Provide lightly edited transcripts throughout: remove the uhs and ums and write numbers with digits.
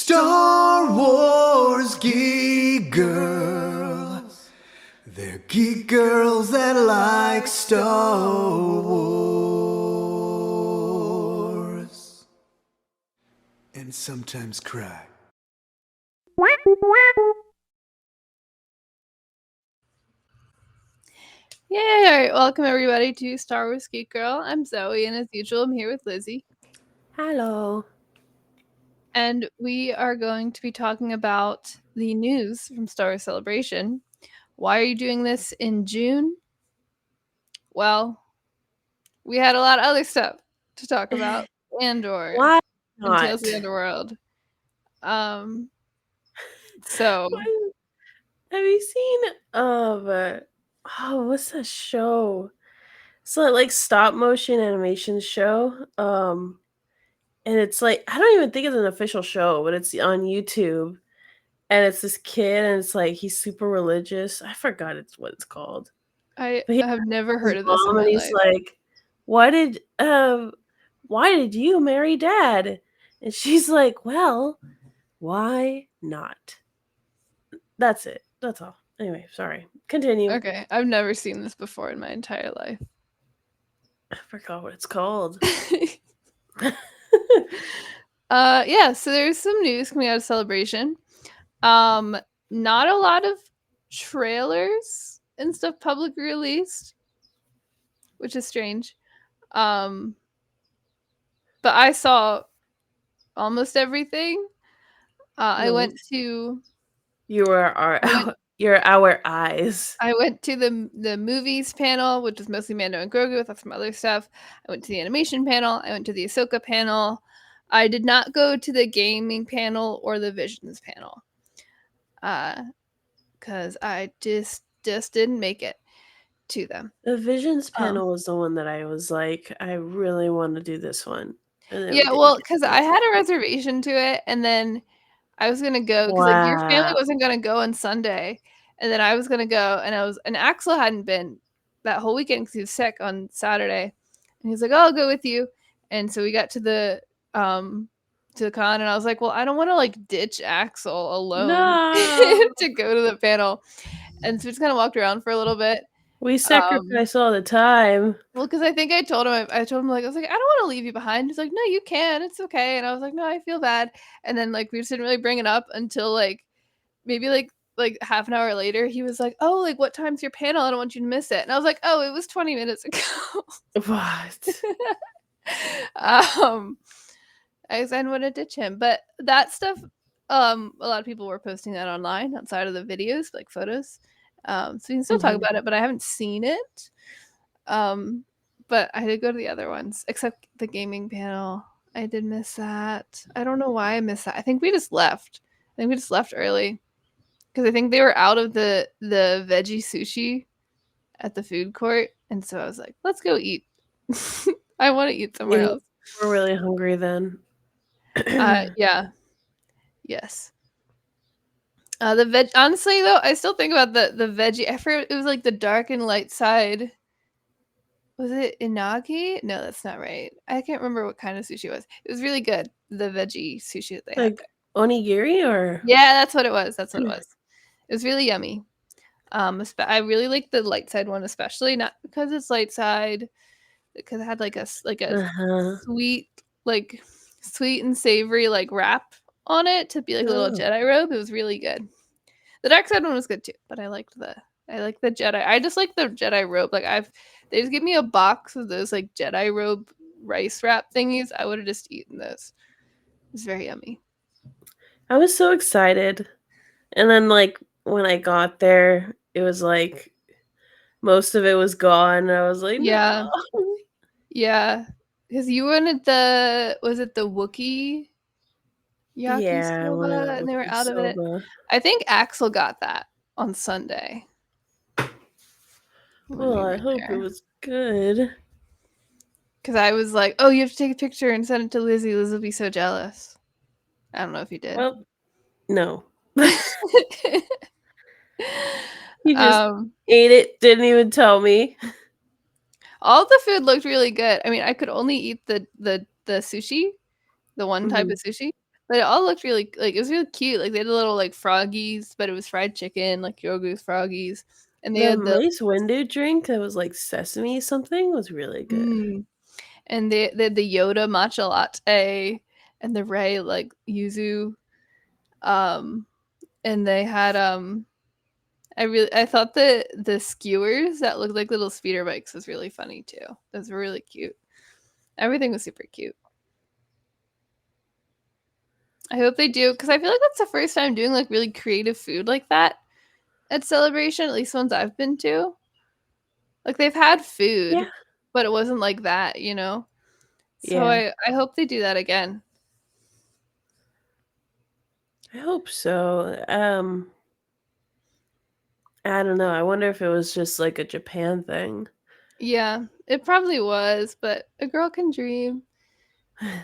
Star Wars Geek Girls. They're geek girls that like Star Wars. And sometimes cry. Yay! All right, welcome everybody to Star Wars Geek Girl. I'm Zoe, and as usual, I'm here with Lizzy. Hello. And we are going to be talking about the news from Star Wars Celebration. Why are you doing this in June? Well, we had a lot of other stuff to talk about. Andor Why and not? Tales of the Underworld. So Have you seen what's that show? It's like stop motion animation show. And it's like I don't even think it's an official show, but it's on YouTube. And it's this kid and it's like he's super religious. I forgot what it's called. I But he have never has heard his of this in mom my and he's life. like, why did you marry dad? And she's like, well, why not? That's it. That's all. Anyway, sorry. Continue. Okay, I've never seen this before in my entire life. I forgot what it's called. Yeah, so there's some news coming out of Celebration. Not a lot of trailers and stuff publicly released, which is strange. But I saw almost everything. I went Nice. to You are our I went you're our eyes. I went to the movies panel, which was mostly Mando and Grogu with some other stuff. I went to the animation panel. I went to the Ahsoka panel. I did not go to the gaming panel or the Visions panel. Because I just didn't make it to them. The Visions Um, panel was the one that I was like, I really want to do this one. And then we yeah, didn't well, get because to I it. had a reservation to it, and then I was gonna go because like your family Wow. wasn't gonna go on Sunday, and then I was gonna go, and Axel hadn't been that whole weekend because he was sick on Saturday, and he's like, "Oh, I'll go with you," and so we got to the con, and I was like, "Well, I don't want to like ditch Axel alone No. to go to the panel," and so we just kind of walked around for a little bit. We Um, sacrifice all the time. Well, because I think I told him like I was like I don't want to leave you behind. He's like, no, you can, it's okay. And I was like, no, I feel bad. And then like we just didn't really bring it up until like maybe like half an hour later. He was like, oh, like what time's your panel? I don't want you to miss it. And I was like, oh, it was 20 minutes ago. What? um, I didn't want to ditch him, but that stuff. A lot of people were posting that online outside of the videos, like photos. So we can still talk Mhm. about it, but I haven't seen it. But I did go to the other ones, except the gaming panel. I did miss that. I don't know why I missed that. I think we just left. I think we just left early because I think they were out of the veggie sushi at the food court, and so I was like, let's go eat. I want to eat somewhere Yeah, else. we're really hungry then. Yeah, yes. The veg. Honestly, though, I still think about the veggie. I forget it was like the dark and light side. Was it inagi? No, that's not right. I can't remember what kind of sushi it was. It was really good. The veggie sushi that they had Like there. onigiri or Yeah, that's what it was. That's what it was. It was really yummy. I really like the light side one, especially not because it's light side, because it had like a uh-huh. sweet like sweet and savory like wrap on it to be like a little Oh. Jedi robe. It was really good. The dark side one was good too, but I like the Jedi. I just like the Jedi robe. They just give me a box of those like Jedi robe rice wrap thingies. I would have just eaten those. It's very yummy. I was so excited. And then like when I got there, it was like most of it was gone. And I was like, Yeah, no. yeah. Because you wanted was it the Wookiee Yeah, I wanted yakisoba, a and they were Wookiee out of it. soba. I think Axel got that on Sunday when Well, we I were hope it there. was good. Because I was like, oh, you have to take a picture and send it to Lizzie. Liz will be so jealous. I don't know if you did. Well, no. He just um, ate it, didn't even tell me. all the food looked really good. I mean, I could only eat the sushi, the one type Mhm. of sushi. But it all looked really like it was really cute. Like they had the little like froggies, but it was fried chicken, like Grogu's froggies, and they The had the Mace Windu drink that was like sesame something was really good. and they had the Yoda matcha latte and the Rey like yuzu, um, and they had I thought the skewers that looked like little speeder bikes was really funny too. Those were really cute. Everything was super cute. I hope they do because I feel like that's the first time doing like really creative food like that at Celebration, at least ones I've been to. Like they've had food, Yeah. but it wasn't like that, you know? So Yeah. I hope they do that again. I hope so. I don't know. I wonder if it was just like a Japan thing. Yeah, it probably was, but a girl can dream.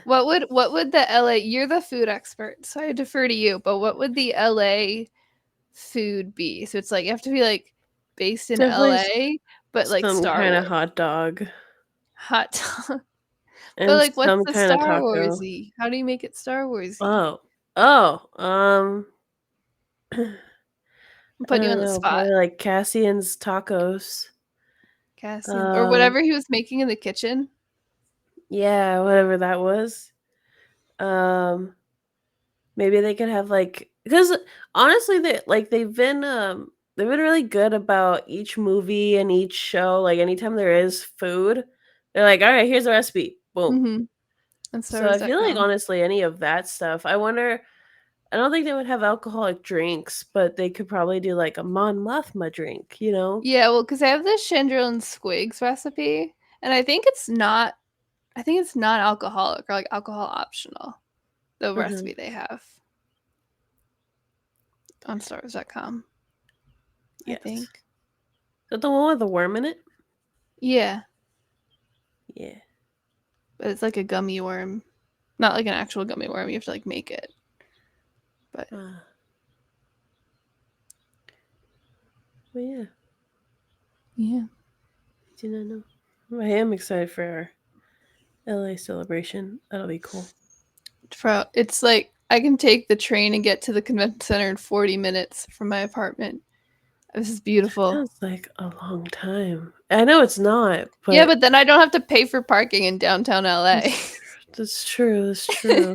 What would the LA, you're the food expert, so I defer to you, but what would the LA food be? So it's like you have to be like based in Definitely LA, but like some Star kind of Wars. hot dog Hot dog. But and like what's some the kind of Star taco. Warsy? How do you make it Star Warsy? Oh. Oh. I'm I putting you don't on the know. spot. Probably like Cassian's tacos. Cassian or Um. whatever he was making in the kitchen. Yeah. Whatever that was. Um. Maybe they could have like because honestly they've been really good about each movie and each show. Like anytime there is food, they're like, all right, here's a recipe. Boom. Mhm. On So I feel like StarWars.com. honestly any of that stuff. I don't think they would have alcoholic drinks, but they could probably do like a Mon Mothma drink, you know? Yeah, well, because I have the Chandril and Squigs recipe, and I think it's not alcoholic or like alcohol optional. The Mm-hmm. recipe they have on StarWars.com, I Yes. Is think. that the one with the worm in it? Yeah, Yeah. but it's like a gummy worm, not like an actual gummy worm. You have to like make it. But Uh, but yeah, yeah, I do not know. I am excited for our LA celebration. That'll be cool. it's like I can take the train and get to the convention center in 40 minutes from my apartment. This is beautiful. Sounds like a long time. I know it's not, Yeah, but but then I don't have to pay for parking in downtown LA. that's true. That's true.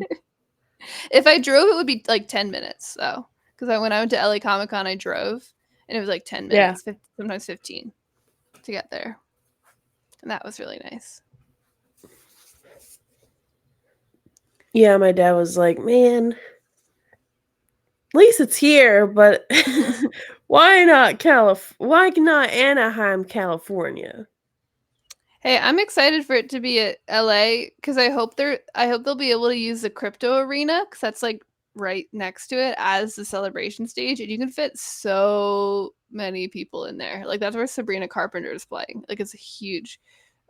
If I drove, it would be like 10 minutes though. Because when I went to LA Comic Con, I drove and it was like 10 Yeah. minutes, sometimes 15 to get there. And that was really nice. Yeah, my dad was like, man, at least it's here, but why not Anaheim, California? Hey, I'm excited for it to be at LA because I hope they'll be able to use the crypto arena because that's like right next to it as the celebration stage, and you can fit so many people in there. Like that's where Sabrina Carpenter is playing. Like it's a huge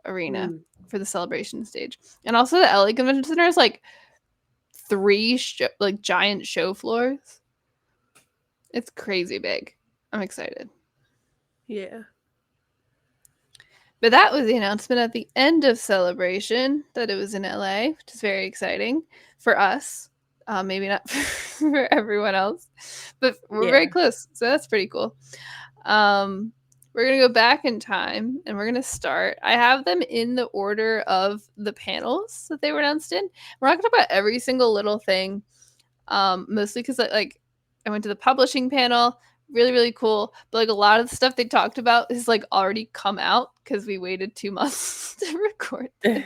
arena Mm. for the celebration stage, and also the LA Convention Center is like like giant show floors. It's crazy big. I'm excited. Yeah. But that was the announcement at the end of Celebration that it was in LA, which is very exciting for us. Maybe not for everyone else, but we're very Yeah. close. So that's pretty cool. We're going to go back in time and we're going to start. I have them in the order of the panels that they were announced in. We're not going to talk about every single little thing, mostly because like I went to the publishing panel, really really cool, but like a lot of the stuff they talked about has like already come out because we waited 2 months to record this.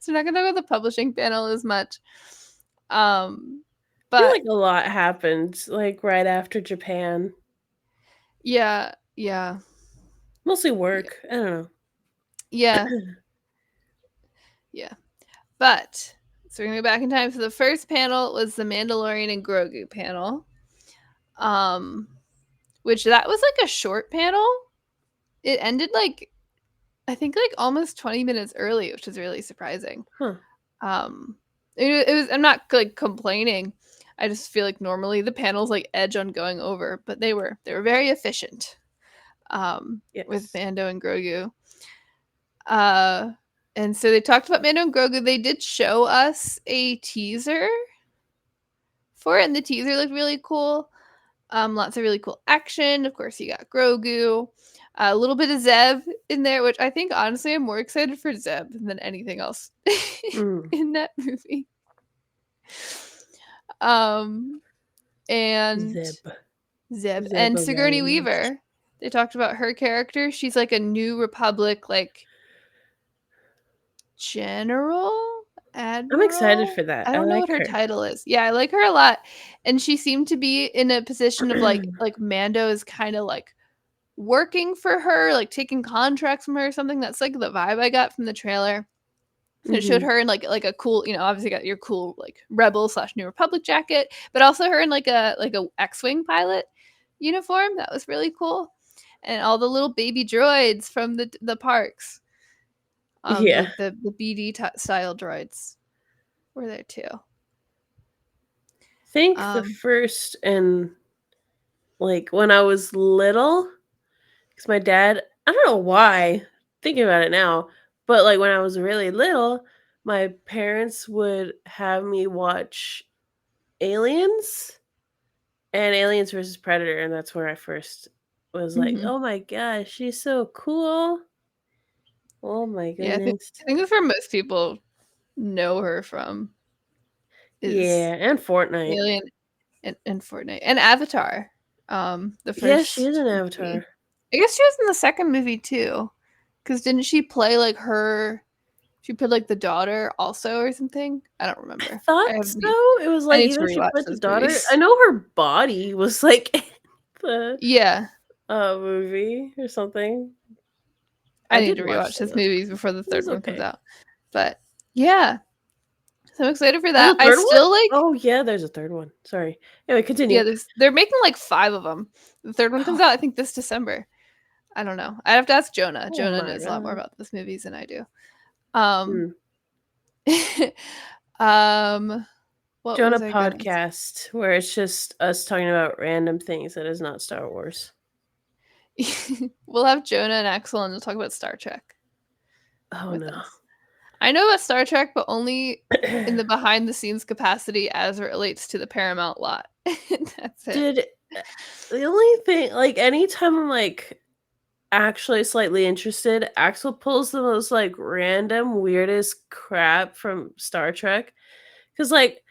So we're not gonna talk about the publishing panel as much, I feel but like a lot happened like right after Japan. yeah, yeah, Mostly yeah, work. I don't know. yeah, yeah. But so we're gonna go back in time. So the first panel was the Mandalorian and Grogu panel, um which that was like a short panel. It ended like I think like almost 20 minutes early, which is really surprising. Huh. Um it was I'm not like complaining. I just feel like normally the panels like edge on going over, but they were very efficient. With Yes. Mando and Grogu. Uh and so they talked about Mando and Grogu. They did show us a teaser for it, and the teaser looked really cool. Lots of really cool action. Of course, you got Grogu. A little bit of Zeb in there, which I think honestly I'm more excited for Zeb than anything else Mm. in that movie. And Zeb. Zeb Zeb and of Sigourney Ryan. Weaver. They talked about her character. She's like a New Republic, like general, I'm excited admiral. for that. I I don't know what like her her. title is. Yeah, I like her a lot, and she seemed to be in a position of like Mando is kind of like working for her, like taking contracts from her or something. That's like the vibe I got from the trailer. And it showed Mhm. her in like a cool, obviously got your cool like rebel / New Republic jacket, but also her in like a X-wing pilot uniform. That was really cool, and all the little baby droids from the parks, Yeah. the BD style droids were there too. Think the Um, first and like when I was little, because my dad, I don't know why, thinking about it now, but like when I was really little, my parents would have me watch Aliens and Aliens versus Predator, and that's where I first was like, mhm. oh my gosh, she's so cool. Oh my Yeah, goodness. I think that's where most people know her from is Yeah, and Fortnite. Alien and Fortnite and Avatar. The Yeah, she is first an movie. Avatar. I guess she was in the second movie too. Because didn't she play like her? She played like the daughter also or something. I don't I remember. thought so. It was I like need to either she rewatch played the those daughter. movies. I know her body was like the Yeah, movie or something. I I need did to watch rewatch some those of movies before the it. It third was one comes okay. out. But yeah, so I'm excited for There's that. a I third one? still like. Oh yeah, there's a third one. Sorry. Anyway, Yeah, continue. they're making like 5 of them. The third one comes Oh, out I think this December. I don't know. I have to ask Jonah. oh Jonah my knows a lot more god. about those movies than I do. Um, Hmm. um, what Jonah was I gonna say? podcast where it's just us talking about random things that is not Star Wars. We'll have Jonah and Axel and we'll talk about Star Trek Oh with no. us. I know about Star Trek, but only in the behind the scenes capacity as it relates to the Paramount lot. That's it. Dude, the only thing like anytime I'm like actually slightly interested, Axel pulls the most like random weirdest crap from Star Trek. Cause like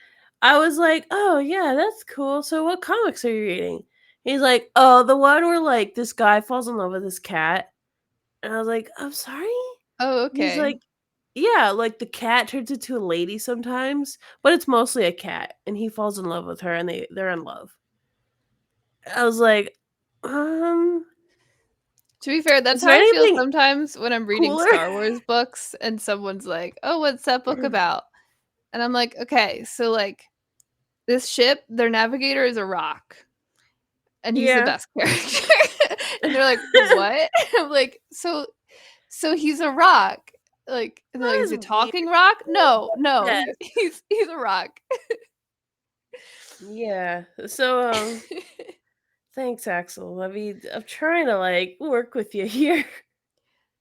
I was like, oh yeah, that's cool. So what comics are you reading? He's like, oh, the one where like this guy falls in love with this cat. And I was like, I'm sorry? Oh, He's okay. like, yeah, like the cat turns into a lady sometimes, but it's mostly a cat, and he falls in love with her and they're in love. I was like, um, To be fair, that's is there how I feel anything sometimes when I'm reading cooler? Star Wars books and someone's like, "Oh, what's that book about?" And I'm like, "Okay, so like this ship, their navigator is a rock, and he's the Yeah. best character." And they're like, "What?" I'm like, "So he's a rock." Like, and they're like, That "Is is it weird. talking rock?" No, no, Yes. he's a rock. Yeah. So thanks, Axel. I mean, I'm trying to like work with you here.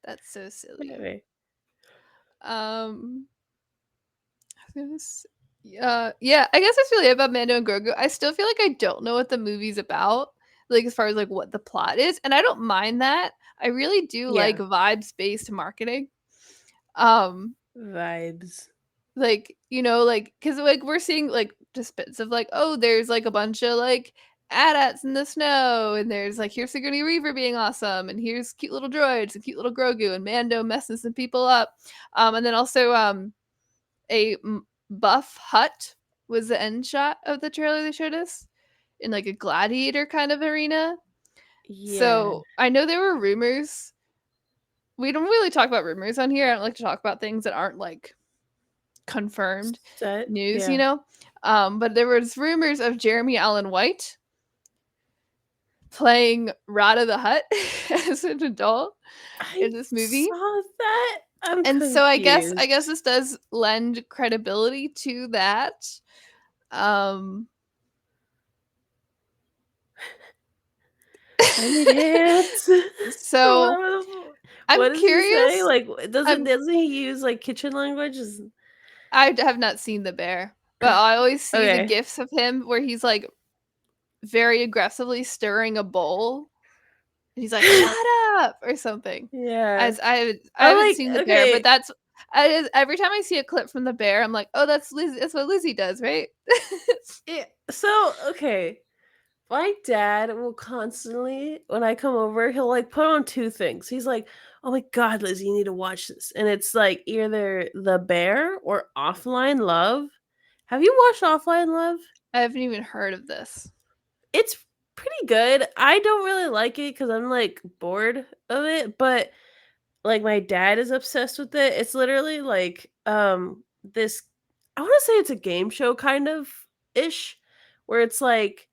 That's so silly. Anyway. Um, yeah, I guess that's really it about Mando and Grogu. I still feel like I don't know what the movie's about, like as far as like what the plot is, and I don't mind that. I really do like Yeah. vibes-based marketing. Um, Vibes. like, like because like we're seeing like just bits of like, oh, there's like a bunch of like AT-ATs in the snow, and there's like here's Sigourney Weaver being awesome, and here's cute little droids and cute little Grogu and Mando messing some people up. And then also a buff hut was the end shot of the trailer they showed us in like a gladiator kind of arena. Yeah. So I know there were rumors. We don't really talk about rumors on here. I don't like to talk about things that aren't like confirmed Set. news, Yeah. But there was rumors of Jeremy Allen White playing Rada the Hutt as an adult I in this movie. saw that. I'm And so I guess confused. this does lend credibility to that. Um I need hands. so I'm What does he say? curious. Like, I'm doesn't he use like kitchen language? I have not seen the bear. but I always see the Okay. gifs of him where he's like very aggressively stirring a bowl. And he's like, "Shut up!" or something. Yeah. As I I haven't like seen the bear, but okay. that's every time I see a clip from the bear, I'm like, "Oh, that's Liz. That's what Lizzy does, right?" Yeah. So, okay. My dad will constantly, when I come over, he'll like put on two things. He's like, "Oh my god, Liz, you need to watch this." And it's like either The Bear or Offline Love. Have you watched Offline Love? I haven't even heard of this. It's pretty good. I don't really like it because I'm like bored of it, but like my dad is obsessed with it. It's literally like this, I want to say it's a game show kind of ish, where it's like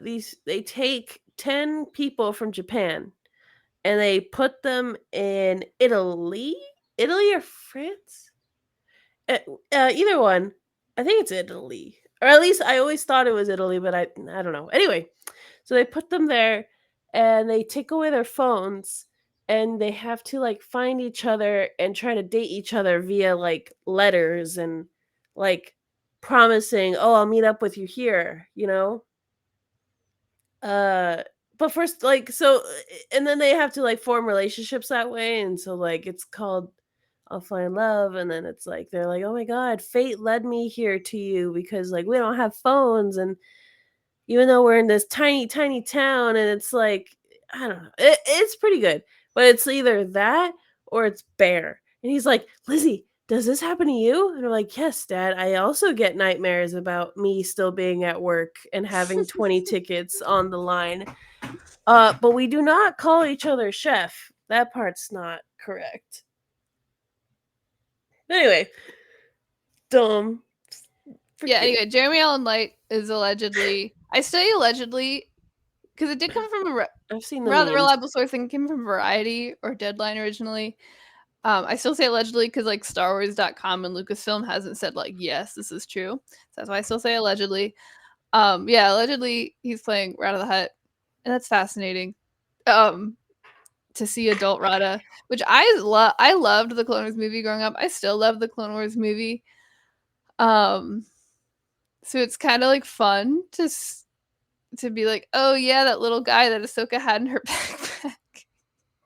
these they take 10 people from Japan and they put them in Italy or France? Uh, either one. I think it's Italy. Or at least I always thought it was Italy, but I don't know. Anyway, so they put them there and they take away their phones and they have to like find each other and try to date each other via like letters and like promising, "Oh, I'll meet up with you here," you know? Uh but first like and then they have to like form relationships that way and so like it's called Offline Love and then it's like they're like, "Oh my god, fate led me here to you because like we don't have phones and even though we're in this tiny, tiny town and it's like, I don't know. It's pretty good. But it's either that or it's Bear. And he's like, "Lizzie, does this happen to you?" And I'm like, "Yes, Dad. I also get nightmares about me still being at work and having 20 tickets on the line. But we do not call each other chef. That part's not correct." Anyway, dumb. Yeah. Freaking Anyway, Jeremy Allen Light is allegedly. I say allegedly because it did come from a I've seen the rather memes. reliable source. And came from Variety or Deadline originally. I still say allegedly because like StarWars.com and Lucasfilm hasn't said like yes, this is true. So that's why I still say allegedly. Yeah, allegedly he's playing Rat of the Hut, and that's fascinating. To see adult Rada, which I loved the Clone Wars movie growing up. I still love the Clone Wars movie. Um, so it's kind of like fun to be like, oh yeah, that little guy that Ahsoka had in her backpack.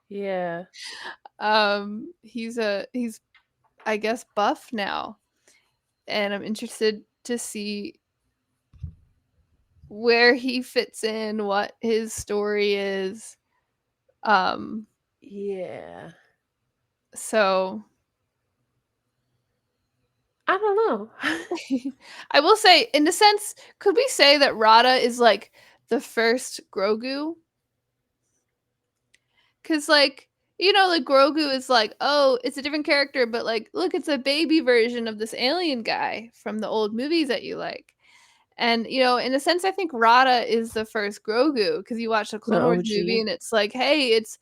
Yeah. He's I guess buff now, and I'm interested to see where he fits in, what his story is. Um, Yeah. so I don't know. I will say, in a sense, could we say that Rada is like the first Grogu? Because, like, like Grogu is like, oh, it's a different character, but like, look, it's a baby version of this alien guy from the old movies that you like. And, in a sense, I think Rada is the first Grogu because you watch the The Clone Wars movie OG. and it's like, hey, it's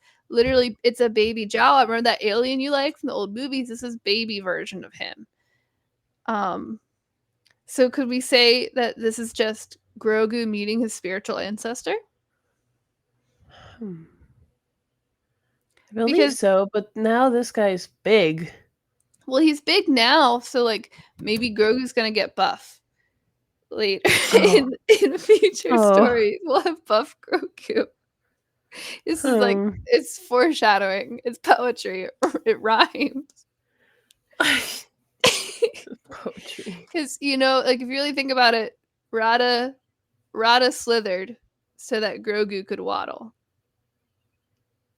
a baby Jawa. Remember that alien you like from the old movies? This is baby version of him. Um, So could we say that this is just Grogu meeting his spiritual ancestor? Hmm. I believe Because so, but now this guy's big. well, he's big now, so like maybe Grogu's gonna get buff later Oh. in future Oh. stories. We'll have buff Grogu. This is like Hmm. it's foreshadowing. It's poetry. It rhymes. Poetry. Because like if you really think about it, Rada slithered so that Grogu could waddle.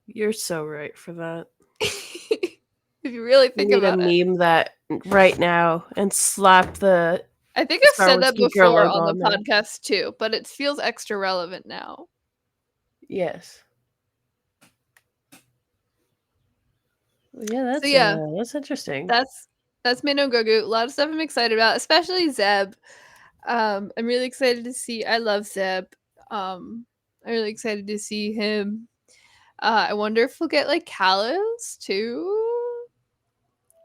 You're so right for that. If you really We think need to about it. meme that right now and slap the I think I've Star said Wars that Geek Girl before logo on the on there. podcast too, but it feels extra relevant now. Yes. Yeah, So yeah, that's interesting. that's Mano Grogu. A lot of stuff I'm excited about, especially Zeb. I'm really excited to see. I love Zeb. I'm really excited to see him. I wonder if we'll get like Callus too.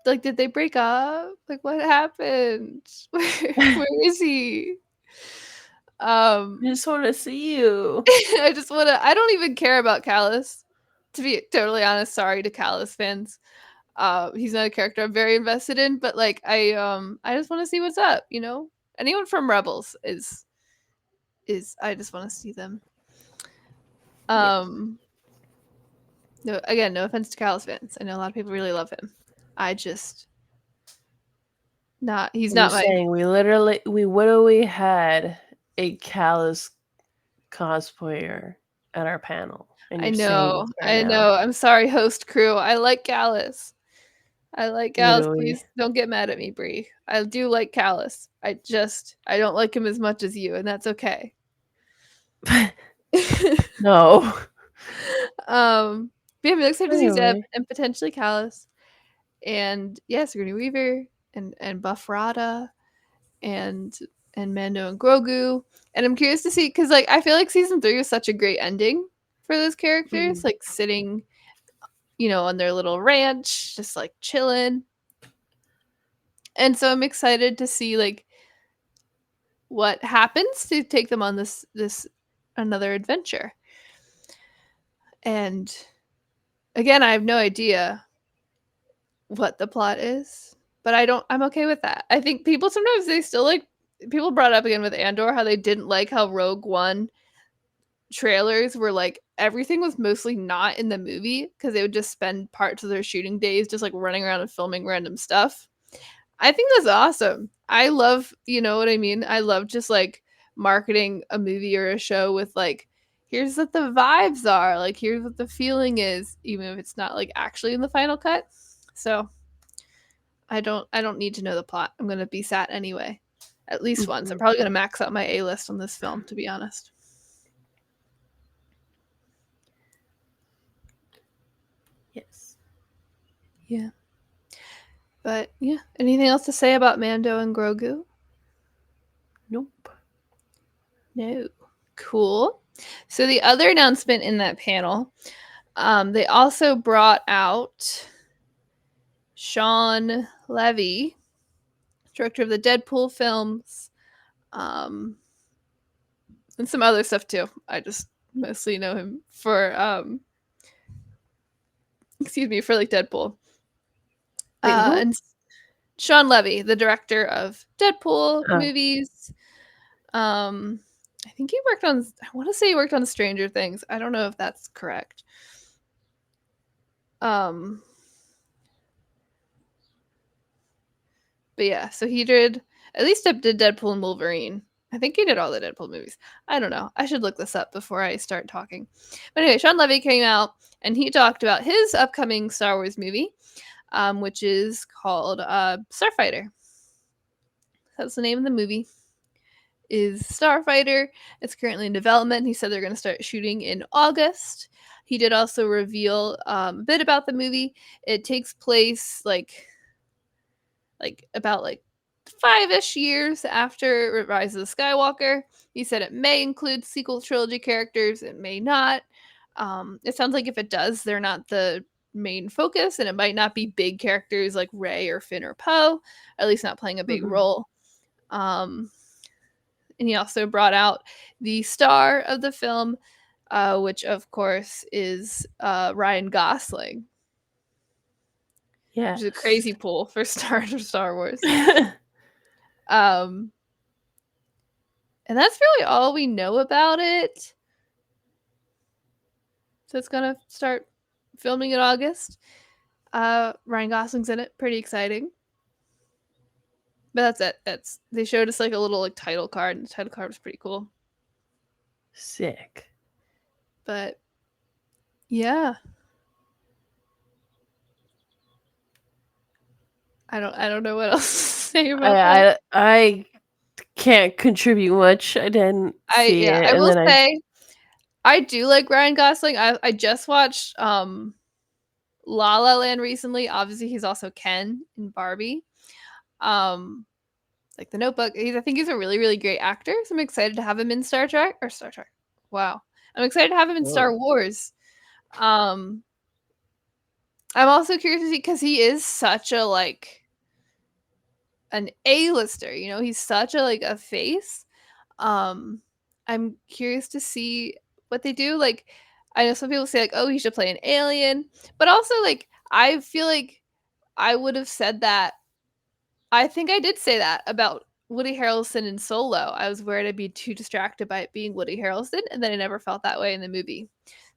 Like, did they break up? Like, what happened? Where is he? I Um, just want to see you. I just want to. I don't even care about Callus, to be totally honest. Sorry to Callus fans. He's not a character I'm very invested in, but like I just want to see what's up, you know? Anyone from Rebels is I just want to see them. No, again, no offense to Callus fans. I know a lot of people really love him. I just he's You're not my saying we literally had a Callus cosplayer at our panel, and I you're saying know. this right I now. know. I'm sorry, host crew. I like Callus. I like Callus. Literally. Please don't get mad at me, Bree. I do like Callus. I don't like him as much as you, and that's okay. No. But yeah, I'm really excited to see Zeb Anyway. and potentially Callus, and yeah, Sigourney Weaver and Buff Rada and Mando and Grogu, and I'm curious to see because like I feel like season 3 was such a great ending for those characters, Mhm. like sitting, you know, on their little ranch, just like chilling. And so I'm excited to see like what happens to take them on this another adventure. And again, I have no idea what the plot is, but I'm okay with that. I think people sometimes they still like people brought up again with Andor how they didn't like how Rogue One trailers were like everything was mostly not in the movie because they would just spend parts of their shooting days just like running around and filming random stuff. I think that's awesome. I love, you know what I mean? I love just like marketing a movie or a show with like here's what the vibes are, like here's what the feeling is, even if it's not like actually in the final cut. So I don't need to know the plot. I'm gonna be sat anyway. At least once. I'm Mhm. probably gonna max out my A list on this film, to be honest. Yes. Yeah. But yeah. Anything else to say about Mando and Grogu? Nope. No. Cool. So the other announcement in that panel, they also brought out Sean Levy, director of the Deadpool films, um, and some other stuff too. I just mostly know him for excuse me, for like Deadpool. Wait, who? And Sean Levy, the director of Deadpool Oh. movies. Um, I think he worked on. I want to say he worked on Stranger Things. I don't know if that's correct. Um, but yeah, so he did at least did Deadpool and Wolverine. I think he did all the Deadpool movies. I don't know. I should look this up before I start talking. But anyway, Sean Levy came out and he talked about his upcoming Star Wars movie, which is called Starfighter. That's the name of the movie. Is Starfighter. It's currently in development. He said they're going to start shooting in August. He did also reveal a bit about the movie. It takes place like about like 5-ish years after Rise of the Skywalker. He said it may include sequel trilogy characters, it may not. It sounds like if it does, they're not the main focus, and it might not be big characters like Rey or Finn or Poe, at least not playing a big Mhm. role. And he also brought out the star of the film, which of course is Ryan Gosling, which Yes. is a crazy pull for Star Wars. Um, and that's really all we know about it. So it's gonna start filming in August. Ryan Gosling's in it, pretty exciting. But that's it. They showed us like a little like title card, and the title card was pretty cool. Sick. But yeah, I don't know what else to say about that. I can't contribute much. I didn't see it, I and will then I say I do like Ryan Gosling. I just watched La La Land recently. Obviously, he's also Ken in Barbie. Um, like The Notebook. I think he's a really, really great actor. So I'm excited to have him in Star Trek or Star Trek. Wow, I'm excited to have him in Whoa. Star Wars. Um, I'm also curious to see because he is such a like an A-lister. You know, he's such a like a face. Um, I'm curious to see what they do. Like, I know some people say like, oh, he should play an alien, but also like I feel like I would have said that. I think I did say that about Woody Harrelson in Solo. I was worried I'd be too distracted by it being Woody Harrelson, and then I never felt that way in the movie.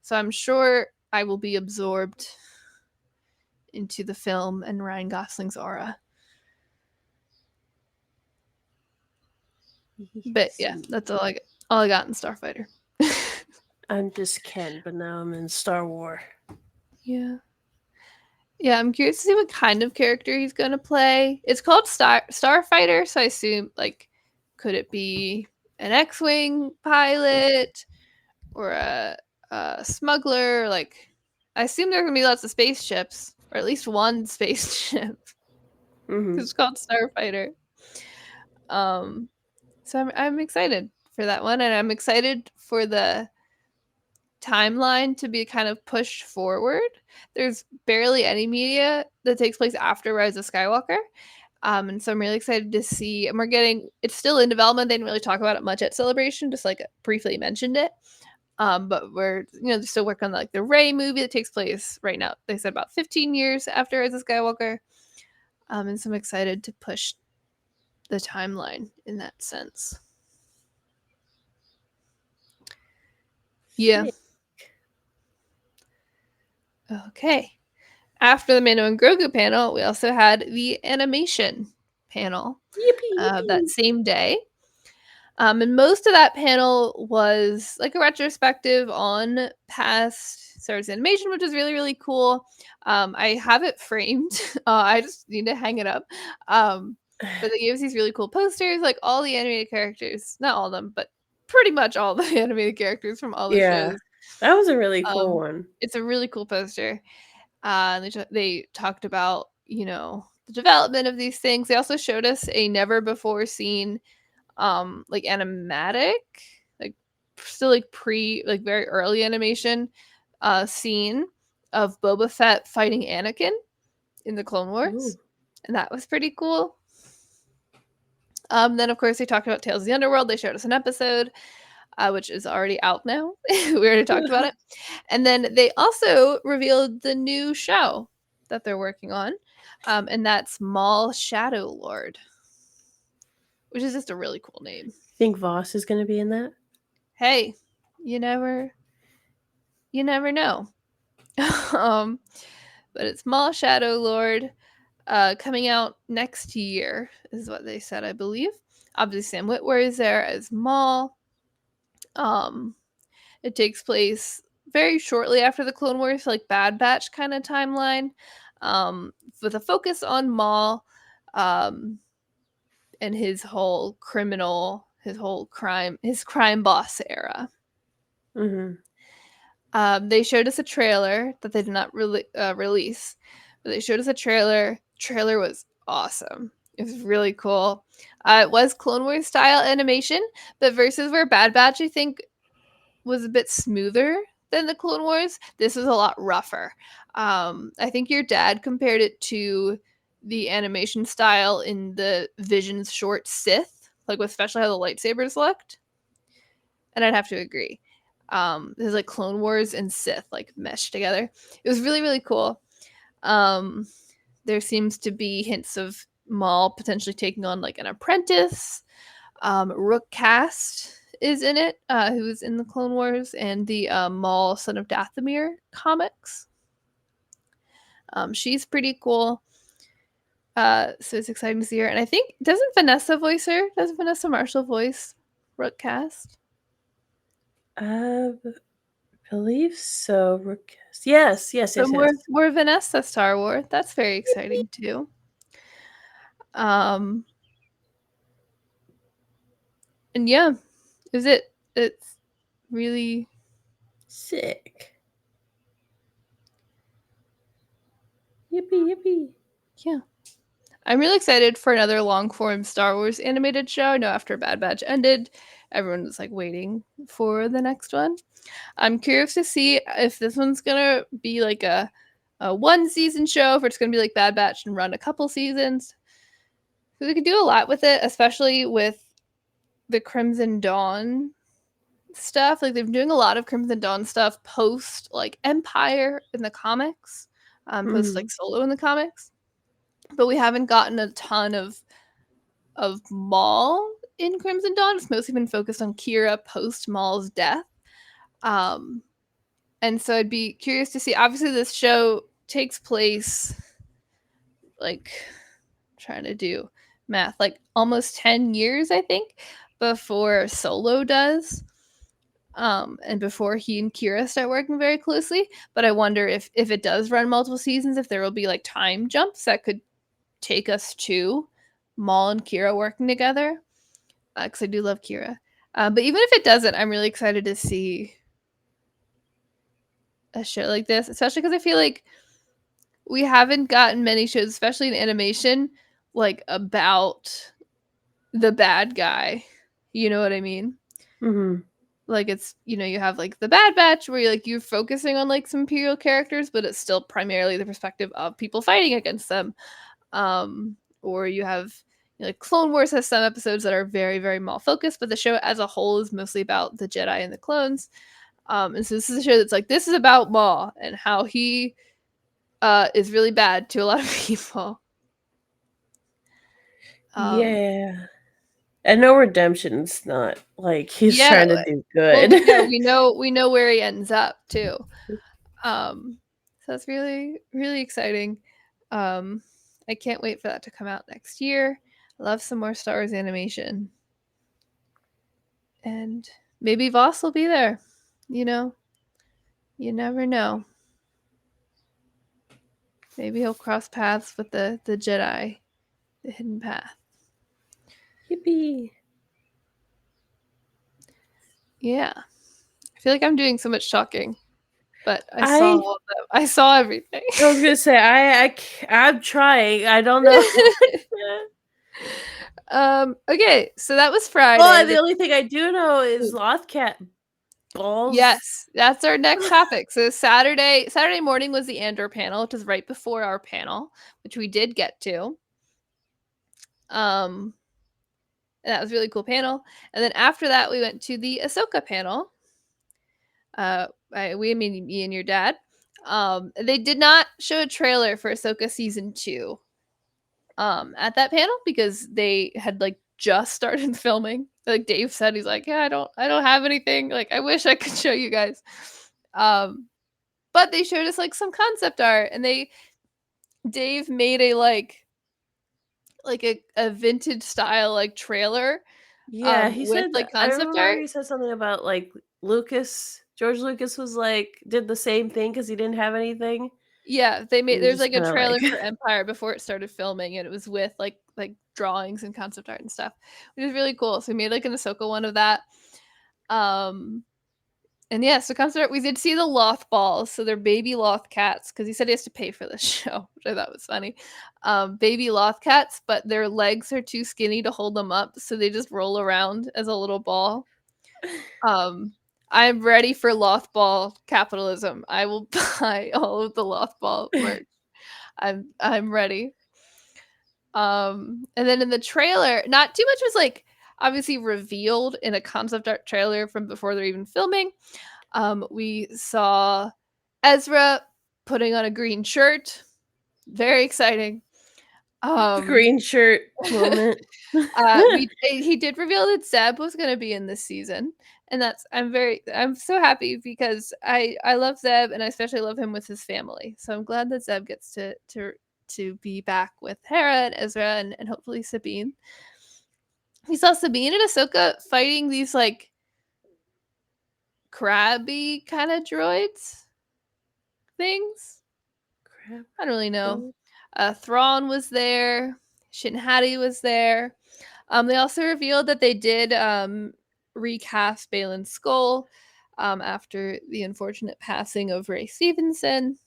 So I'm sure I will be absorbed into the film and Ryan Gosling's aura. But yeah, that's all I got in Starfighter. I'm just Ken, but now I'm in Star Wars. Yeah. Yeah, I'm curious to see what kind of character he's going to play. It's called Starfighter, so I assume, like, could it be an X-Wing pilot or a smuggler? Like, I assume there are going to be lots of spaceships, or at least one spaceship, because it's called Starfighter. So I'm excited for that one, and I'm excited for the timeline to be kind of pushed forward. There's barely any media that takes place after Rise of Skywalker. And so I'm really excited to see, and it's still in development. They didn't really talk about it much at Celebration, just like briefly mentioned it. But we're, they're still working on like the Rey movie that takes place right now. They said about 15 years after Rise of Skywalker. And so I'm excited to push the timeline in that sense. Yeah. Sick. Okay. After the Mando and Grogu panel, we also had the animation panel that same day. And most of that panel was like a retrospective on past Star Wars animation, which is really, really cool. I have it framed. I just need to hang it up. But they gave us these really cool posters, like all the animated characters, not all of them, but pretty much all the animated characters from all the shows. That was a really cool one. It's a really cool poster. They talked about, the development of these things. They also showed us a never before seen like animatic, like still like very early animation scene of Boba Fett fighting Anakin in the Clone Wars. Ooh. And that was pretty cool. Then of course they talked about Tales of the Underworld. They showed us an episode which is already out now. We already talked about it. And then they also revealed the new show that they're working on, and that's Maul Shadow Lord, which is just a really cool name. Think Voss is going to be in that? Hey, you never know. But it's Maul Shadow Lord, coming out next year, is what they said, I believe. Obviously, Sam Witwer is there as Maul. It takes place very shortly after the Clone Wars, like Bad Batch kind of timeline, with a focus on Maul, and his whole crime boss era. They showed us a trailer that they did not release, but they showed us a trailer. Trailer was awesome. It was really cool. It was Clone Wars style animation, but versus where Bad Batch, I think, was a bit smoother than the Clone Wars, this was a lot rougher. I think your dad compared it to the animation style in the Vision's short Sith, like with especially how the lightsabers looked. And I'd have to agree. There's like Clone Wars and Sith like meshed together. It was really, really cool. There seems to be hints of Maul potentially taking on like an apprentice. Rook Cast is in it, who was in the Clone Wars and the Maul Son of Dathomir comics. She's pretty cool. So it's exciting to see her. And I think, doesn't Vanessa voice her? Doesn't Vanessa Marshall voice Rook Cast? I believe so. Yes. We're Vanessa Star Wars. That's very exciting too. And yeah, it's really sick. Yippee. Yeah. I'm really excited for another long-form Star Wars animated show. I know after Bad Batch ended, everyone was like waiting for the next one. I'm curious to see if this one's gonna be like a one-season show, if it's gonna be like Bad Batch and run a couple seasons. Because we could do a lot with it, especially with the Crimson Dawn stuff. Like they've been doing a lot of Crimson Dawn stuff post like Empire in the comics, post like Solo in the comics. but we haven't gotten a ton of Maul in Crimson Dawn. It's mostly been focused on Kira post Maul's death. And so I'd be curious to see. Obviously, this show takes place like trying to do math, like almost 10 years, I think, before Solo does. And before he and Kira start working very closely. But I wonder if it does run multiple seasons, if there will be like time jumps that could take us to Maul and Kira working together. Because I do love Kira. But even if it doesn't, I'm really excited to see a show like this, especially because I feel like we haven't gotten many shows, especially in animation, like about the bad guy. You know what I mean? Mm-hmm. Like it's, you have like the Bad Batch where you're focusing on like some Imperial characters, but it's still primarily the perspective of people fighting against them. Or you have like Clone Wars has some episodes that are very, very Maul focused, but the show as a whole is mostly about the Jedi and the clones. And so this is a show that's like, this is about Maul and how he is really bad to a lot of people. Yeah. And no redemption's not like he's Yeah. trying to do Well, good. we know where he ends up too. So that's really, really exciting. I can't wait for that to come out next year. I love some more Star Wars animation. And maybe Voss will be there. You know, you never know. Maybe he'll cross paths with the Jedi, the hidden path. Yippee. Yeah. I feel like I'm doing so much talking, but I saw everything. I was gonna say I'm trying. I don't know. Okay, so that was Friday. Well, the only thing I do know is Lothcat balls. Yes, that's our next topic. So Saturday morning was the Andor panel, which is right before our panel, which we did get to. And that was a really cool panel. And then after that, we went to the Ahsoka panel. Me and your dad. They did not show a trailer for Ahsoka season 2. At that panel because they had like just started filming. Like Dave said, he's like, yeah, I don't have anything. Like I wish I could show you guys. But they showed us like some concept art, and Dave made a like a vintage style like trailer. Yeah, he With said like I concept remember art. he said something about like George Lucas was like did the same thing because he didn't have anything. Yeah, He was there's just like a kind of trailer like for Empire before it started filming, and it was with like drawings and concept art and stuff, which is really cool. So we made like an Ahsoka one of that. And yeah, so concept art, we did see the Loth balls, so they're baby Loth cats, because he said he has to pay for this show, which I thought was funny. Baby Loth cats, but their legs are too skinny to hold them up, so they just roll around as a little ball. I'm ready for Loth ball capitalism. I will buy all of the Loth ball merch. I'm ready. And then in the trailer, not too much was like obviously revealed in a concept art trailer from before they're even filming. We saw Ezra putting on a green shirt. Very exciting. green shirt moment. He did reveal that Zeb was going to be in this season, and I'm so happy because I love Zeb, and I especially love him with his family. So I'm glad that Zeb gets to be back with Hera and Ezra and hopefully Sabine. We saw Sabine and Ahsoka fighting these like crabby kind of droids things. Crap. I don't really know. Thrawn was there. Shin Hati was there. They also revealed that they did recast Baylan Skoll after the unfortunate passing of Ray Stevenson.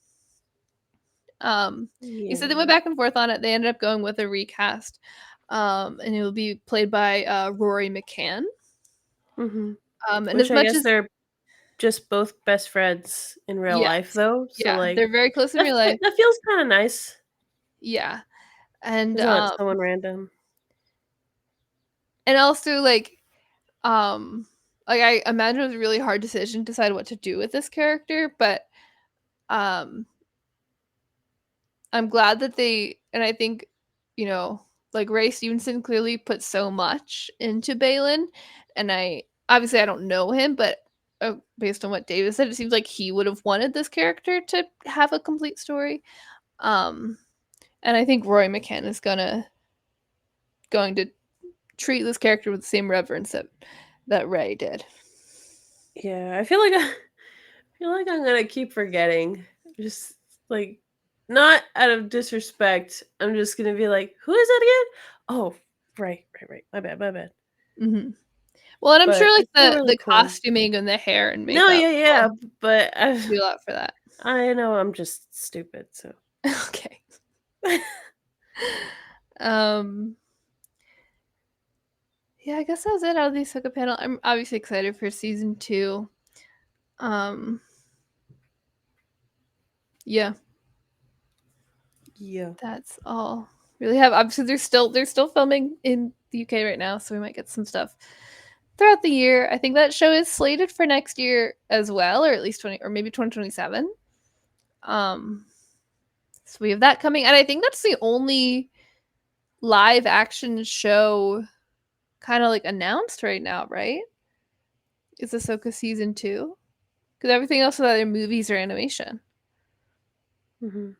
He said they went back and forth on it. They ended up going with a recast, and it will be played by Rory McCann. Mm-hmm. And Which as I much guess as they're just both best friends in real life, though. So yeah, like they're very close in real life. that feels kind of nice. Yeah, and It's not someone random. and also like I imagine it was a really hard decision to decide what to do with this character, but I'm glad that and I think you know, like Ray Stevenson clearly put so much into Balin, and I obviously I don't know him, but based on what David said, it seems like he would have wanted this character to have a complete story. Um, and I think Roy McCann is going to treat this character with the same reverence that Ray did. Yeah, I feel like I'm gonna keep forgetting. Just like not out of disrespect. I'm just gonna be like, who is that again? Oh, right. My bad. Mm-hmm. Well, and I'm But sure like it's still really the cool. costuming and the hair and No, makeup yeah, will but do a lot for that. I know I'm just stupid, so. Okay. Um. Yeah, I guess that was it out of the Ahsoka panel. I'm obviously excited for season 2. Um. Yeah, Yeah. that's all. Really have obviously they're still filming in the UK right now, so we might get some stuff throughout the year. I think that show is slated for next year as well, or at least 20 or maybe 2027. Um. So we have that coming, and I think that's the only live action show kind of like announced right now, right? Is Ahsoka season 2? Because everything else is either movies or animation. Hmm.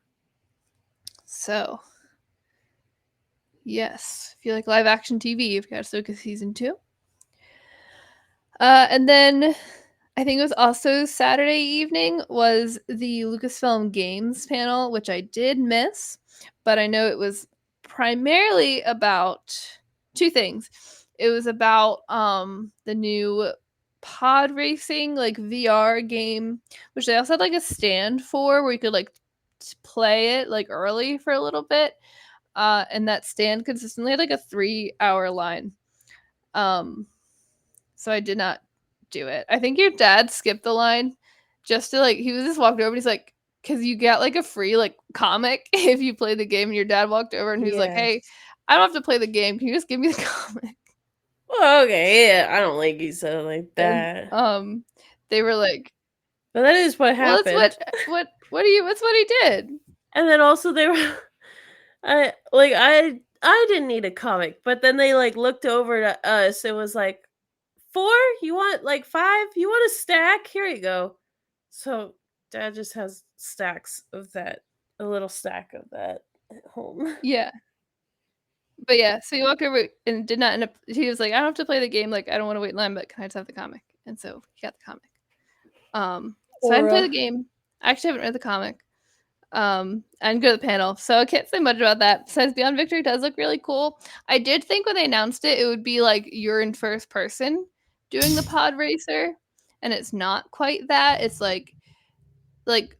So, yes, if you like live action TV, you've got Ahsoka season 2. And then I think it was also Saturday evening was the Lucasfilm Games panel, which I did miss, but I know it was primarily about two things. It was about the new pod racing like VR game, which they also had like a stand for where you could like play it like early for a little bit. And that stand consistently had like a 3-hour line. Um, so I did not do it. I think your dad skipped the line just to like he was just walked over and he's like, because you get like a free like comic if you play the game. And your dad walked over and he was like, Yes. "Hey, I don't have to play the game. Can you just give me the comic?" Well, okay, yeah, I don't like you so like And that. they were like, But that is what "Well, that's happened. what do you? That's what he did." And then also they were I didn't need a comic, but then they like looked over to us and was like, 4? You want like 5? You want a stack? Here you go. So dad just has stacks of that, a little stack of that at home. Yeah, but yeah, so he walked over and did not end up. He was like, "I don't have to play the game. Like, I don't want to wait in line, but can I just have the comic?" And so he got the comic. So I didn't play the Aura. game. I actually haven't read the comic. I didn't go to the panel, so I can't say much about that. Besides, Beyond Victory does look really cool. I did think when they announced it, it would be like you're in first person doing the pod racer, and it's not quite that. It's like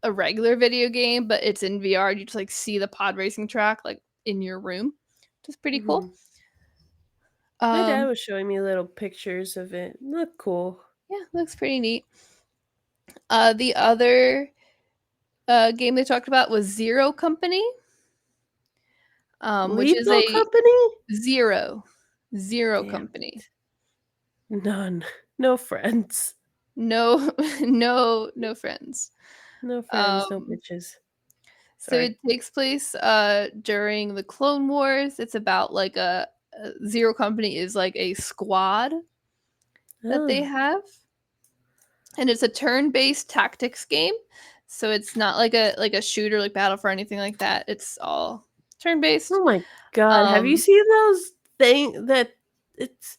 a regular video game, but it's in VR. You just like see the pod racing track like in your room, which is pretty cool. Mhm. My dad Um, was showing me little pictures of it. Look cool. yeah, looks pretty neat. The other game they talked about was Zero Company, which is Lethal a Company? Zero Damn Company. it. None. No friends. No, no friends. No friends, no Um, bitches. so Sorry. it takes place during the Clone Wars. It's about like a Zero Company is like a squad that they Oh. have, and it's a turn-based tactics game. So it's not like a shooter like Battlefront or anything like that. It's all turn-based. Oh my god. Have you Um, seen those thing that it's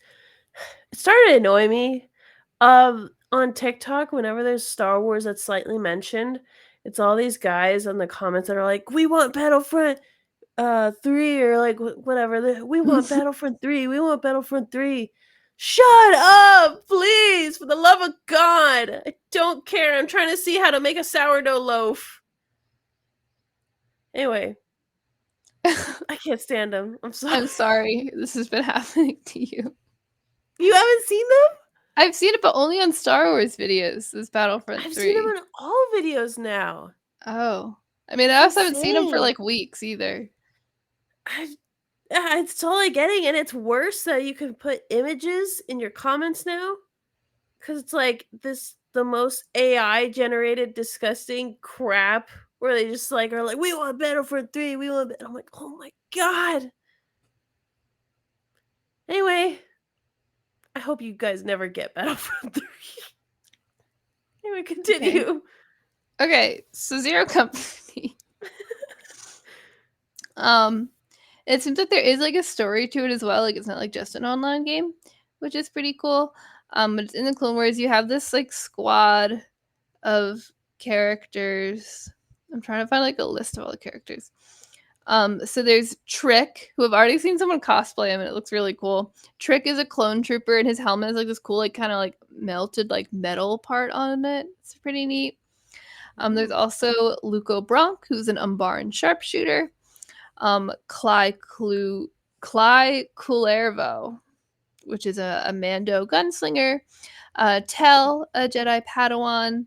it started to annoy me? On TikTok, whenever there's Star Wars that's slightly mentioned, it's all these guys in the comments that are like, "We want Battlefront 3 or like whatever. We want Battlefront 3. We want Battlefront 3." Shut up, please, for the love of God. I don't care. I'm trying to see how to make a sourdough loaf. Anyway, I can't stand them. I'm sorry. I'm sorry this has been happening to you. You haven't seen them? I've seen it, but only on Star Wars videos. This Battlefront I've seen them 3. in all videos now. Oh, I mean, I It's also haven't seen them for insane. like weeks either. I it's totally getting, and it's worse that you can put images in your comments now, because it's like this the most AI generated disgusting crap where they just like are like, we want Battlefront 3, we want I'm like, oh my god. Anyway, I hope you guys never get Battlefront 3. Anyway, continue. Okay, so Zero Company. um, it seems like there is like a story to it as well. Like it's not like just an online game, which is pretty cool. But it's in the Clone Wars. You have this like squad of characters. I'm trying to find like a list of all the characters. So there's Trick, who I've already seen someone cosplay him, and it looks really cool. Trick is a clone trooper, and his helmet is like this cool, like kind of like melted like metal part on it. It's pretty neat. There's also Luco Bronk, who's an Umbaran sharpshooter. Cly Culervo, which is a Mando gunslinger. Tell, a Jedi Padawan,